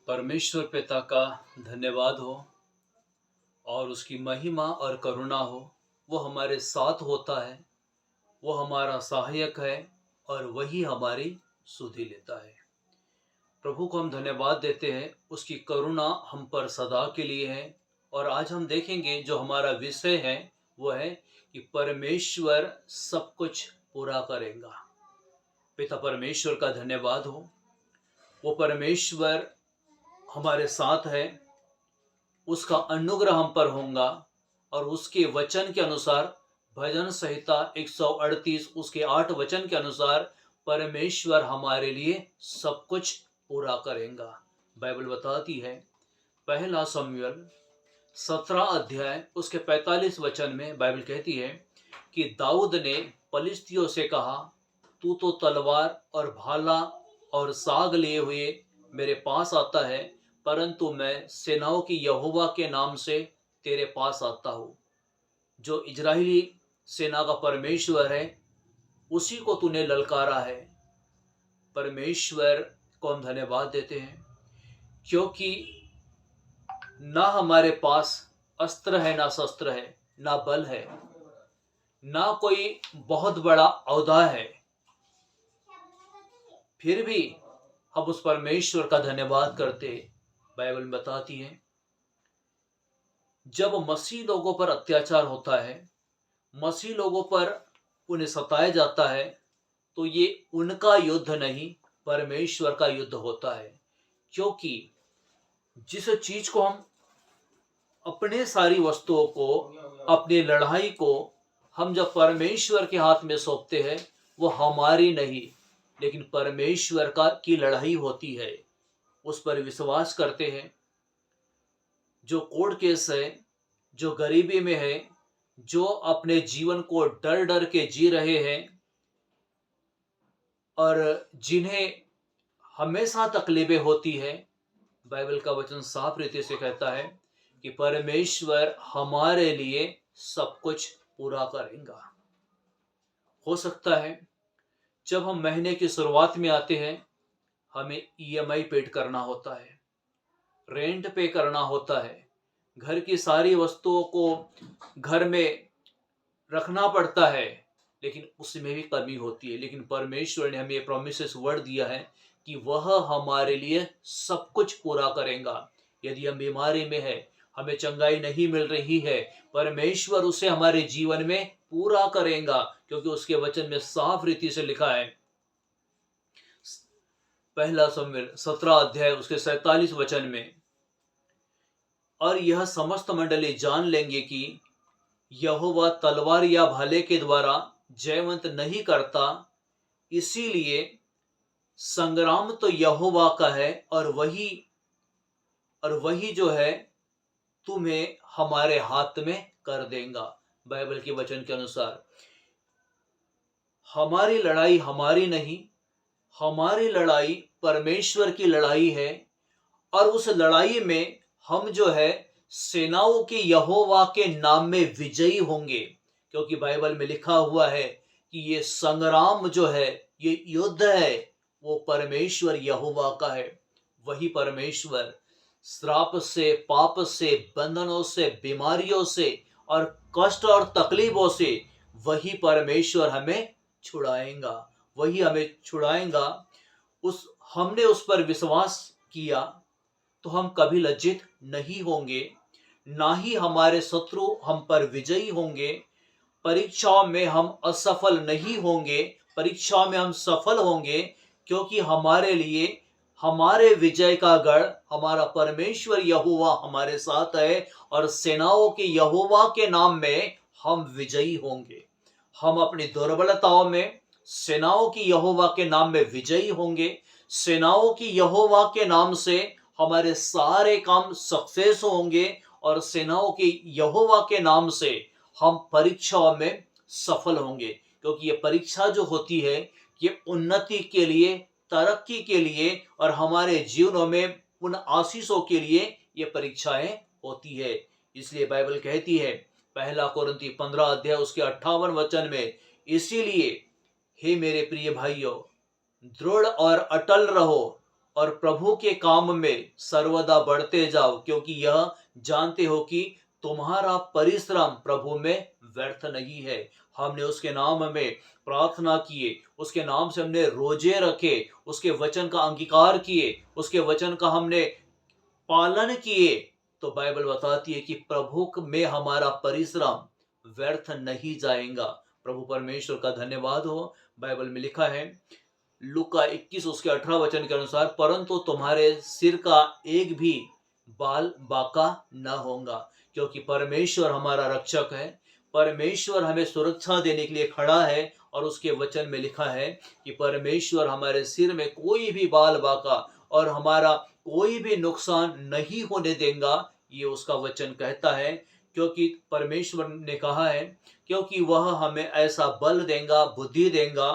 परमेश्वर पिता का धन्यवाद हो और उसकी महिमा और करुणा हो। वो हमारे साथ होता है, वो हमारा सहायक है और वही हमारी सुधि लेता है। प्रभु को हम धन्यवाद देते हैं, उसकी करुणा हम पर सदा के लिए है। और आज हम देखेंगे जो हमारा विषय है वो है कि परमेश्वर सब कुछ पूरा करेगा। पिता परमेश्वर का धन्यवाद हो, वो परमेश्वर हमारे साथ है, उसका अनुग्रह हम पर होगा और उसके वचन के अनुसार भजन संहिता 138 उसके 8 वचन के अनुसार परमेश्वर हमारे लिए सब कुछ पूरा करेगा। बाइबल बताती है पहला शमूएल 17 अध्याय उसके 45 वचन में बाइबल कहती है कि दाऊद ने पलिश्तियों से कहा, तू तो तलवार और भाला और साग लिए हुए मेरे पास आता है, परंतु मैं सेनाओं की यहोवा के नाम से तेरे पास आता हूँ। जो इजरायली सेना का परमेश्वर है उसी को तूने ललकारा है। परमेश्वर को हम धन्यवाद देते हैं क्योंकि ना हमारे पास अस्त्र है, ना शस्त्र है, ना बल है, ना कोई बहुत बड़ा औदा है, फिर भी हम उस परमेश्वर का धन्यवाद करते। बाइबल बताती है जब मसीह लोगों पर अत्याचार होता है, मसीह लोगों पर उन्हें सताया जाता है, तो ये उनका युद्ध नहीं परमेश्वर का युद्ध होता है। क्योंकि जिस चीज को हम अपने सारी वस्तुओं को, अपनी लड़ाई को हम जब परमेश्वर के हाथ में सौंपते हैं, वो हमारी नहीं लेकिन परमेश्वर का की लड़ाई होती है। उस पर विश्वास करते हैं। जो कोर्ट केस है, जो गरीबी में है, जो अपने जीवन को डर डर के जी रहे हैं और जिन्हें हमेशा तकलीफें होती है, बाइबल का वचन साफ रीति से कहता है कि परमेश्वर हमारे लिए सब कुछ पूरा करेगा। हो सकता है जब हम महीने की शुरुआत में आते हैं, हमें ईएमआई पेड करना होता है, रेंट पे करना होता है, घर की सारी वस्तुओं को घर में रखना पड़ता है, लेकिन उसमें भी कमी होती है। लेकिन परमेश्वर ने हमें प्रोमिसेस वर्ड दिया है कि वह हमारे लिए सब कुछ पूरा करेगा। यदि हम बीमारी में है, हमें चंगाई नहीं मिल रही है, परमेश्वर उसे हमारे जीवन में पूरा करेगा, क्योंकि उसके वचन में साफ रीति से लिखा है पहला शमूएल 17 अध्याय उसके 47 वचन में, और यह समस्त मंडली जान लेंगे कि यहोवा तलवार या भाले के द्वारा जयवंत नहीं करता, इसीलिए संग्राम तो यहोवा का है और वही जो है तुम्हें हमारे हाथ में कर देगा। बाइबल के वचन के अनुसार हमारी लड़ाई हमारी नहीं, हमारी लड़ाई परमेश्वर की लड़ाई है। और उस लड़ाई में हम जो है सेनाओं के यहोवा के नाम में विजयी होंगे, क्योंकि बाइबल में लिखा हुआ है कि ये संग्राम जो है, ये युद्ध है, वो परमेश्वर यहोवा का है। वही परमेश्वर श्राप से, पाप से, बंधनों से, बीमारियों से और कष्ट और तकलीफों से वही परमेश्वर हमें छुड़ाएगा, वही हमें छुड़ाएगा। हमने उस पर विश्वास किया तो हम कभी लज्जित नहीं होंगे, ना ही हमारे शत्रु हम पर विजयी होंगे। परीक्षाओं में हम असफल नहीं होंगे, परीक्षाओं में हम सफल होंगे, क्योंकि हमारे लिए हमारे विजय का गढ़ हमारा परमेश्वर यहोवा हमारे साथ है और सेनाओं के यहोवा के नाम में हम विजयी होंगे। हम अपनी दुर्बलताओं में सेनाओं की यहोवा के नाम में विजयी होंगे। सेनाओं की यहोवा के नाम से हमारे सारे काम सक्सेस होंगे और सेनाओं के यहोवा के नाम से हम परीक्षाओं में सफल होंगे। क्योंकि ये परीक्षा जो होती है, ये उन्नति के लिए, तरक्की के लिए और हमारे जीवनों में उन आशीषों के लिए ये परीक्षाएं होती है। इसलिए बाइबल कहती है पहला कोरिन्थी 15 अध्याय उसके 58 वचन में, इसीलिए हे मेरे प्रिय भाइयों, दृढ़ और अटल रहो और प्रभु के काम में सर्वदा बढ़ते जाओ, क्योंकि यह जानते हो कि तुम्हारा परिश्रम प्रभु में व्यर्थ नहीं है। हमने उसके नाम में प्रार्थना किए, उसके नाम से हमने रोजे रखे, उसके वचन का अंगीकार किए, उसके वचन का हमने पालन किए, तो बाइबल बताती है कि प्रभु में हमारा परिश्रम व्यर्थ नहीं जाएगा। प्रभु परमेश्वर का धन्यवाद हो। बाइबल में लिखा है लूका 21 उसके 18 वचन के अनुसार, परंतु तुम्हारे सिर का एक भी बाल बाका न होगा, क्योंकि परमेश्वर हमारा रक्षक है। परमेश्वर हमें सुरक्षा देने के लिए खड़ा है, और उसके वचन में लिखा है कि परमेश्वर हमारे सिर में कोई भी बाल बाका और हमारा कोई भी नुकसान नहीं होने देगा। ये उसका वचन कहता है, क्योंकि परमेश्वर ने कहा है, क्योंकि वह हमें ऐसा बल देगा, बुद्धि देगा,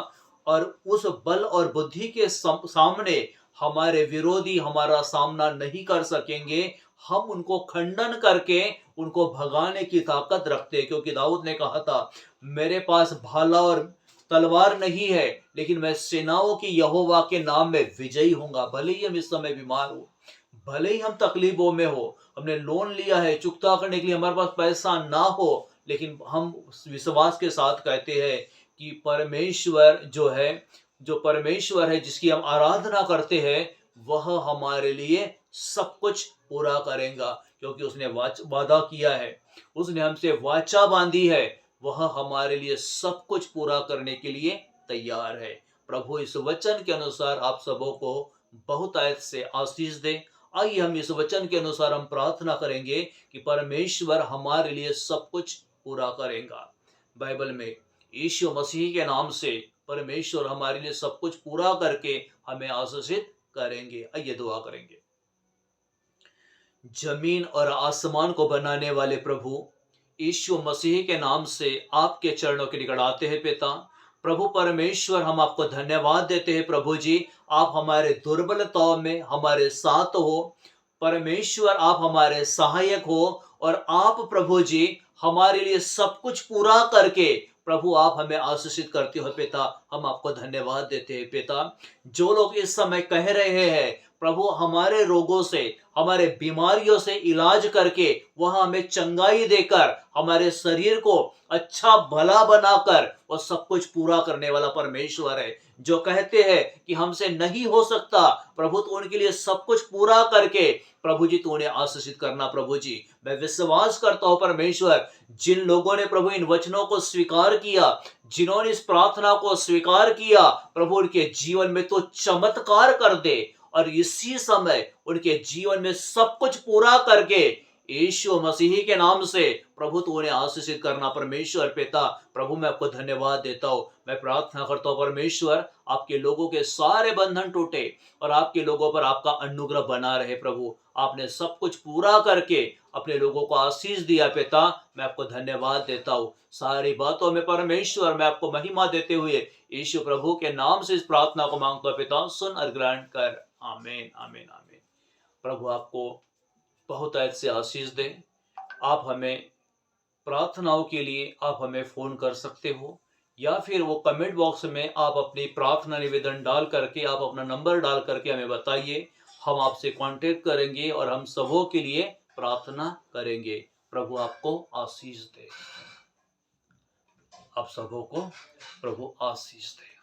और उस बल और बुद्धि के सामने हमारे विरोधी हमारा सामना नहीं कर सकेंगे। हम उनको खंडन करके उनको भगाने की ताकत रखते हैं, क्योंकि दाऊद ने कहा था, मेरे पास भाला और तलवार नहीं है, लेकिन मैं सेनाओं की यहोवा के नाम में विजयी होऊंगा। भले ही हम इस समय बीमार हो, भले ही हम तकलीफों में हो, हमने लोन लिया है, चुकता करने के लिए हमारे पास पैसा ना हो, लेकिन हम विश्वास के साथ कहते हैं कि परमेश्वर जो परमेश्वर है जिसकी हम आराधना करते हैं, वह हमारे लिए सब कुछ पूरा करेगा, क्योंकि उसने वादा किया है, उसने हमसे वाचा बांधी है, वह हमारे लिए सब कुछ पूरा करने के लिए तैयार है। प्रभु इस वचन के अनुसार आप सबों को बहुत आयत से आशीष दे। आइए हम इस वचन के अनुसार हम प्रार्थना करेंगे कि परमेश्वर हमारे लिए सब कुछ पूरा करेगा। बाइबल में यीशु मसीह के नाम से परमेश्वर हमारे लिए सब कुछ पूरा करके हमें आशीषित करेंगे। आइए दुआ करेंगे। जमीन और आसमान को बनाने वाले प्रभु यीशु मसीह के नाम से आपके चरणों के निकट आते हैं पिता। प्रभु परमेश्वर, हम आपको धन्यवाद देते हैं प्रभु जी, आप हमारे दुर्बलताओं में हमारे साथ हो। परमेश्वर, आप हमारे सहायक हो, और आप प्रभु जी हमारे लिए सब कुछ पूरा करके प्रभु आप हमें आशीषित करते हो पिता। हम आपको धन्यवाद देते हैं पिता। जो लोग इस समय कह रहे हैं प्रभु हमारे रोगों से, हमारे बीमारियों से इलाज करके वह हमें चंगाई देकर हमारे शरीर को अच्छा भला बनाकर और सब कुछ पूरा करने वाला परमेश्वर है। जो कहते हैं कि हमसे नहीं हो सकता, प्रभु तो उनके लिए सब कुछ पूरा करके प्रभु जी तो उन्हें आशीषित करना। प्रभु जी मैं विश्वास करता हूं परमेश्वर, जिन लोगों ने प्रभु इन वचनों को स्वीकार किया, जिन्होंने इस प्रार्थना को स्वीकार किया, प्रभु उनके जीवन में तो चमत्कार कर दे, और इसी समय उनके जीवन में सब कुछ पूरा करके यीशु मसीह के नाम से प्रभु तो उन्हें आशीषित करना। परमेश्वर पिता, प्रभु मैं आपको धन्यवाद देता हूं। मैं प्रार्थना करता हूं परमेश्वर, आपके लोगों के सारे बंधन टूटे और आपके लोगों पर आपका अनुग्रह बना रहे। प्रभु आपने सब कुछ पूरा करके अपने लोगों को आशीष दिया पिता, मैं आपको धन्यवाद देता हूं। सारी बातों में परमेश्वर मैं आपको महिमा देते हुए यीशु प्रभु के नाम से इस प्रार्थना को मांगता हूं पिता, सुन और ग्रहण कर। आमीन आमीन आमीन। प्रभु आपको बहुत ऐसे आशीष दें। आप हमें प्रार्थनाओं के लिए आप हमें फोन कर सकते हो, या फिर वो कमेंट बॉक्स में आप अपनी प्रार्थना निवेदन डाल करके, आप अपना नंबर डाल करके हमें बताइए। हम आपसे कांटेक्ट करेंगे और हम सबों के लिए प्रार्थना करेंगे। प्रभु आपको आशीष दे। आप सबों को प्रभु आशीष दे।